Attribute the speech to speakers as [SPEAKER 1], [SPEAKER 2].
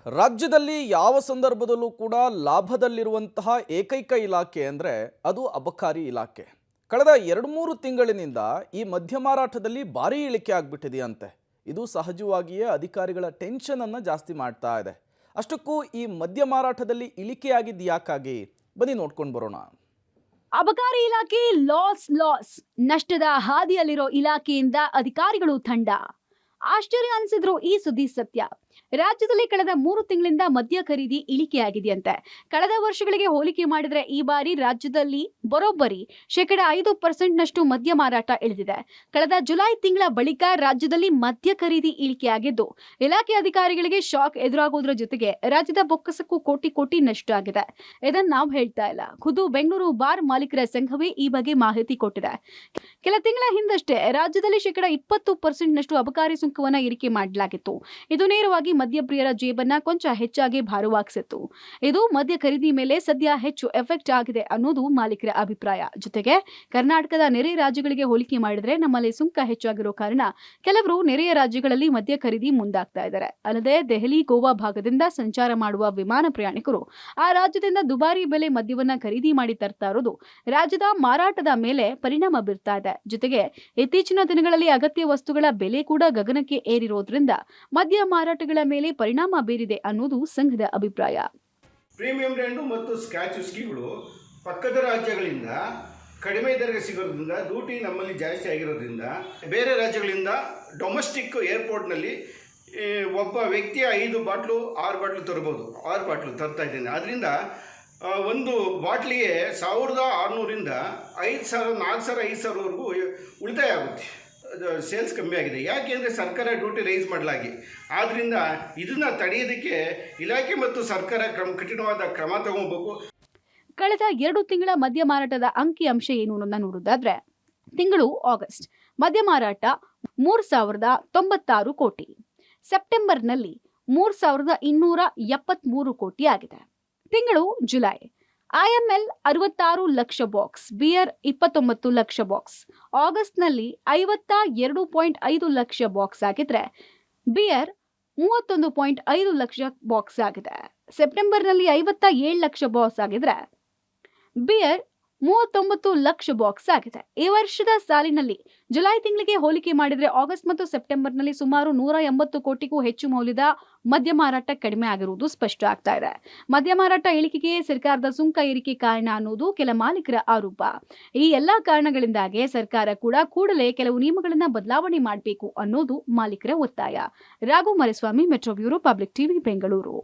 [SPEAKER 1] ರಾಜ್ಯದಲ್ಲಿ ಯಾವ ಸಂದರ್ಭದಲ್ಲೂ ಕೂಡ ಲಾಭದಲ್ಲಿರುವಂತಹ ಏಕೈಕ ಇಲಾಖೆ ಅಂದರೆ ಅದು ಅಬಕಾರಿ ಇಲಾಖೆ. ಕಳೆದ 2-3 ತಿಂಗಳಿನಿಂದ ಈ ಮದ್ಯ ಮಾರಾಟದಲ್ಲಿ ಭಾರಿ ಇಳಿಕೆ ಆಗಿಬಿಟ್ಟಿದೆಯಂತೆ. ಇದು ಸಹಜವಾಗಿಯೇ ಅಧಿಕಾರಿಗಳ ಟೆನ್ಷನ್ ಅನ್ನು ಜಾಸ್ತಿ ಮಾಡ್ತಾ ಇದೆ. ಅಷ್ಟಕ್ಕೂ ಈ ಮದ್ಯ ಮಾರಾಟದಲ್ಲಿ ಇಳಿಕೆಯಾಗಿದ್ದು ಯಾಕಾಗಿ? ಬನ್ನಿ ನೋಡ್ಕೊಂಡು ಬರೋಣ.
[SPEAKER 2] ಅಬಕಾರಿ ಇಲಾಖೆ ಲಾಸ್ ನಷ್ಟದ ಹಾದಿಯಲ್ಲಿರೋ ಇಲಾಖೆಯಿಂದ ಅಧಿಕಾರಿಗಳು ತಂಡ. ಆಶ್ಚರ್ಯ ಅನಿಸಿದ್ರು ಈ ಸುದ್ದಿ ಸತ್ಯ. ರಾಜ್ಯದಲ್ಲಿ ಕಳೆದ 3 ತಿಂಗಳಿಂದ ಮದ್ಯ ಖರೀದಿ ಇಳಿಕೆಯಾಗಿದೆಯಂತೆ. ಕಳೆದ ವರ್ಷಗಳಿಗೆ ಹೋಲಿಕೆ ಮಾಡಿದ್ರೆ ಈ ಬಾರಿ ರಾಜ್ಯದಲ್ಲಿ ಬರೋಬ್ಬರಿ 5% ನಷ್ಟು ಮದ್ಯ ಮಾರಾಟ ಇಳಿದಿದೆ. ಕಳೆದ ಜುಲೈ ತಿಂಗಳ ಬಳಿಕ ರಾಜ್ಯದಲ್ಲಿ ಮದ್ಯ ಖರೀದಿ ಇಳಿಕೆಯಾಗಿದ್ದು ಇಲಾಖೆ ಅಧಿಕಾರಿಗಳಿಗೆ ಶಾಕ್ ಎದುರಾಗೋದ್ರ ಜೊತೆಗೆ ರಾಜ್ಯದ ಬೊಕ್ಕಸಕ್ಕೂ ಕೋಟಿ ನಷ್ಟ ಆಗಿದೆ. ಇದನ್ನ ನಾವು ಹೇಳ್ತಾ ಇಲ್ಲ, ಖುದ್ದು ಬೆಂಗಳೂರು ಬಾರ್ ಮಾಲೀಕರ ಸಂಘವೇ ಈ ಬಗ್ಗೆ ಮಾಹಿತಿ ಕೊಟ್ಟಿದೆ. ಕೆಲ ತಿಂಗಳ ಹಿಂದಷ್ಟೇ ರಾಜ್ಯದಲ್ಲಿ 20% ನಷ್ಟು ಅಬಕಾರಿ ಸುಂಕವನ್ನ ಏರಿಕೆ ಮಾಡಲಾಗಿತ್ತು. ಇದು ನೇರವಾಗಿ ಮದ್ಯಪ್ರಿಯರ ಜೇಬನ್ನ ಕೊಂಚ ಹೆಚ್ಚಾಗಿ ಭಾರವಾಗಿಸಿತ್ತು. ಇದು ಮದ್ಯ ಖರೀದಿ ಮೇಲೆ ಸದ್ಯ ಹೆಚ್ಚು ಎಫೆಕ್ಟ್ ಆಗಿದೆ ಅನ್ನೋದು ಮಾಲೀಕರ ಅಭಿಪ್ರಾಯ. ಜೊತೆಗೆ ಕರ್ನಾಟಕದ ನೆರೆ ರಾಜ್ಯಗಳಿಗೆ ಹೋಲಿಕೆ ಮಾಡಿದ್ರೆ ನಮ್ಮಲ್ಲಿ ಸುಂಕ ಹೆಚ್ಚಾಗಿರೋ ಕಾರಣ ಕೆಲವರು ನೆರೆಯ ರಾಜ್ಯಗಳಲ್ಲಿ ಮದ್ಯ ಖರೀದಿ ಮುಂದಾಗ್ತಾ ಇದ್ದಾರೆ. ಅಲ್ಲದೆ ದೆಹಲಿ, ಗೋವಾ ಭಾಗದಿಂದ ಸಂಚಾರ ಮಾಡುವ ವಿಮಾನ ಪ್ರಯಾಣಿಕರು ಆ ರಾಜ್ಯದಿಂದ ದುಬಾರಿ ಬೆಲೆ ಮದ್ಯವನ್ನ ಖರೀದಿ ಮಾಡಿ ತರ್ತಾ ಇರೋದು ರಾಜ್ಯದ ಮಾರಾಟದ ಮೇಲೆ ಪರಿಣಾಮ ಬೀರ್ತಾ ಇದೆ. ಜೊತೆಗೆ ಇತ್ತೀಚಿನ ದಿನಗಳಲ್ಲಿ ಅಗತ್ಯ ವಸ್ತುಗಳ ಬೆಲೆ ಕೂಡ ಗಗನಕ್ಕೆ ಏರಿರೋದ್ರಿಂದ ಮದ್ಯ ಮಾರಾಟಗಳ ಮೇಲೆ ಪರಿಣಾಮ ಬೀರಿದೆ ಅನ್ನೋದು ಸಂಘದ ಅಭಿಪ್ರಾಯ.
[SPEAKER 3] ಪ್ರೀಮಿಯಂ ಬ್ರ್ಯಾಂಡು ಮತ್ತು ಸ್ಕ್ಯಾಚ್ ವಿಸ್ಕಿಗಳು ಪಕ್ಕದ ರಾಜ್ಯಗಳಿಂದ ಕಡಿಮೆ ದರಗೆ ಸಿಗೋದ್ರಿಂದ ಡ್ಯೂಟಿ ನಮ್ಮಲ್ಲಿ ಜಾಸ್ತಿ ಆಗಿರೋದ್ರಿಂದ ಬೇರೆ ರಾಜ್ಯಗಳಿಂದ ಡೊಮೆಸ್ಟಿಕ್ ಏರ್ಪೋರ್ಟ್ನಲ್ಲಿ ಒಬ್ಬ ವ್ಯಕ್ತಿಯ 5 ಬಾಟ್ಲು 6 ಬಾಟ್ಲು ತರ್ಬೋದು. 6 ಬಾಟ್ಲು ತರ್ತಾ ಇದ್ದೇನೆ. ಅದರಿಂದ ಒಂದು ಬಾಟ್ಲಿಗೆ 1600ರಿಂದ 5000, 4000, 5000ವರೆಗೂ ಉಳಿತಾಯ ಆಗುತ್ತೆ. ಸೇಲ್ಸ್ ಕಮ್ಮಿ ಆಗಿದೆ. ಯಾಕೆ ಅಂದರೆ ಸರ್ಕಾರ ಡ್ಯೂಟಿ ರೈಸ್ ಮಾಡಲಾಗಿ. ಆದ್ದರಿಂದ ಇದನ್ನು ತಡೆಯೋದಕ್ಕೆ ಇಲಾಖೆ ಮತ್ತು ಸರ್ಕಾರ ಕಠಿಣವಾದ ಕ್ರಮ ತಗೋಬೇಕು.
[SPEAKER 2] ಕಳೆದ 2 ತಿಂಗಳ ಮದ್ಯ ಮಾರಾಟದ ಅಂಕಿಅಂಶ ಏನು ಅನ್ನೋದನ್ನ ನೋಡೋದಾದ್ರೆ, ತಿಂಗಳು ಆಗಸ್ಟ್ ಮದ್ಯ ಮಾರಾಟ 3096 ಕೋಟಿ, ಸೆಪ್ಟೆಂಬರ್ನಲ್ಲಿ 3273 ಕೋಟಿ ಆಗಿದೆ. ತಿಂಗಳು July IML 66 lakh box, beer 29 lakh box, ಆಗಸ್ಟ್ನಲ್ಲಿ 52.5 ಲಕ್ಷ ಬಾಕ್ಸ್ ಆಗಿದ್ರೆ ಬಿಯರ್ 31.5 ಲಕ್ಷ ಬಾಕ್ಸ್ ಆಗಿದೆ. ಸೆಪ್ಟೆಂಬರ್ನಲ್ಲಿ 57 ಲಕ್ಷ ಬಾಕ್ಸ್ ಆಗಿದ್ರೆ ಬಿಯರ್ 39 ಲಕ್ಷ ಬಾಕ್ಸ್ ಆಗಿದೆ. ಈ ವರ್ಷದ ಸಾಲಿನಲ್ಲಿ ಜುಲೈ ತಿಂಗಳಿಗೆ ಹೋಲಿಕೆ ಮಾಡಿದ್ರೆ ಆಗಸ್ಟ್ ಮತ್ತು ಸೆಪ್ಟೆಂಬರ್ನಲ್ಲಿ ಸುಮಾರು 180 ಕೋಟಿಗೂ ಹೆಚ್ಚು ಮೌಲ್ಯದ ಮದ್ಯ ಮಾರಾಟ ಕಡಿಮೆ ಆಗಿರುವುದು ಸ್ಪಷ್ಟ ಆಗ್ತಾ ಇದೆ. ಮದ್ಯ ಮಾರಾಟ ಇಳಿಕೆಗೆ ಸರ್ಕಾರದ ಸುಂಕ ಏರಿಕೆ ಕಾರಣ ಅನ್ನೋದು ಕೆಲ ಮಾಲೀಕರ ಆರೋಪ. ಈ ಎಲ್ಲಾ ಕಾರಣಗಳಿಂದಾಗಿ ಸರ್ಕಾರ ಕೂಡ ಕೂಡಲೇ ಕೆಲವು ನಿಯಮಗಳನ್ನ ಬದಲಾವಣೆ ಮಾಡಬೇಕು ಅನ್ನೋದು ಮಾಲೀಕರ ಒತ್ತಾಯ. Raghu Mariswamy, metro bureau, public TV, Bengaluru.